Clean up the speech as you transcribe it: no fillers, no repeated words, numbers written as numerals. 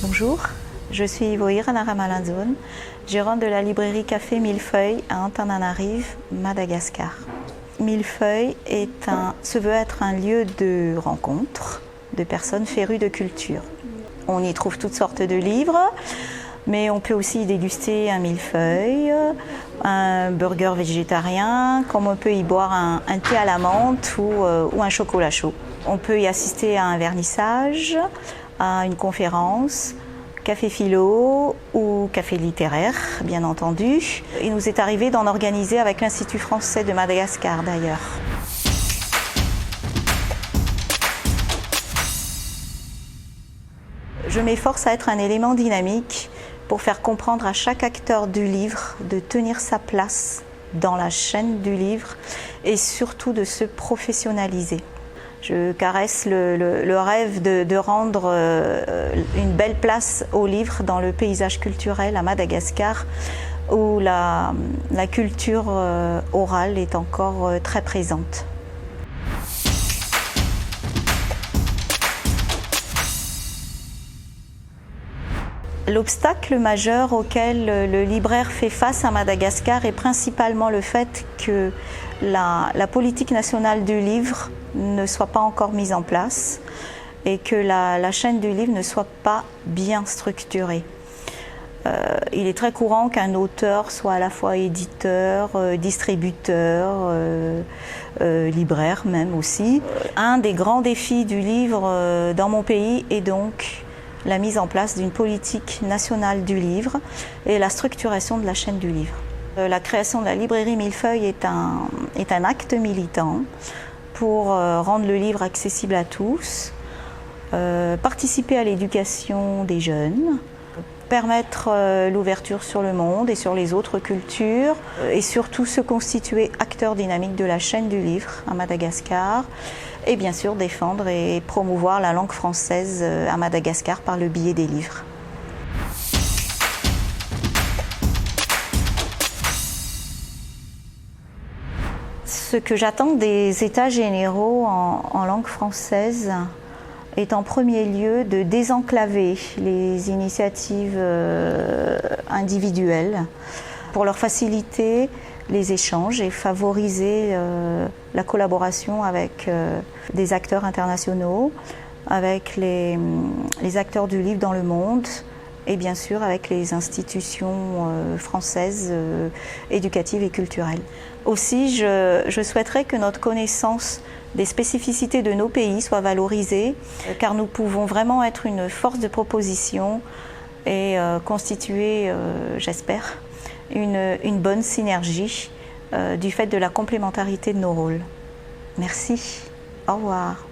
Bonjour, je suis Ivoire Naramalazone, gérante de la librairie Café Millefeuille à Antananarive, Madagascar. Millefeuille se veut être un lieu de rencontre de personnes férues de culture. On y trouve toutes sortes de livres, mais on peut aussi y déguster un millefeuille, un burger végétarien, comme on peut y boire un thé à la menthe ou un chocolat chaud. On peut y assister à un vernissage, à une conférence, café philo ou café littéraire, bien entendu. Il nous est arrivé d'en organiser avec l'Institut français de Madagascar d'ailleurs. Je m'efforce à être un élément dynamique pour faire comprendre à chaque acteur du livre de tenir sa place dans la chaîne du livre et surtout de se professionnaliser. Je caresse le rêve de rendre une belle place au livre dans le paysage culturel à Madagascar où la culture orale est encore très présente. L'obstacle majeur auquel le libraire fait face à Madagascar est principalement le fait que la politique nationale du livre ne soit pas encore mise en place et que la chaîne du livre ne soit pas bien structurée. Il est très courant qu'un auteur soit à la fois éditeur, distributeur, libraire même aussi. Un des grands défis du livre dans mon pays est donc la mise en place d'une politique nationale du livre et la structuration de la chaîne du livre. La création de la librairie Millefeuille est un acte militant pour rendre le livre accessible à tous, participer à l'éducation des jeunes, permettre l'ouverture sur le monde et sur les autres cultures et surtout se constituer acteur dynamique de la chaîne du livre à Madagascar et bien sûr défendre et promouvoir la langue française à Madagascar par le biais des livres. Ce que j'attends des États généraux en langue française est en premier lieu de désenclaver les initiatives individuelles pour leur faciliter les échanges et favoriser la collaboration avec des acteurs internationaux, avec les acteurs du livre dans le monde et bien sûr avec les institutions françaises éducatives et culturelles. Aussi, je souhaiterais que notre connaissance des spécificités de nos pays soit valorisée, car nous pouvons vraiment être une force de proposition et constituer, j'espère, une bonne synergie du fait de la complémentarité de nos rôles. Merci. Au revoir.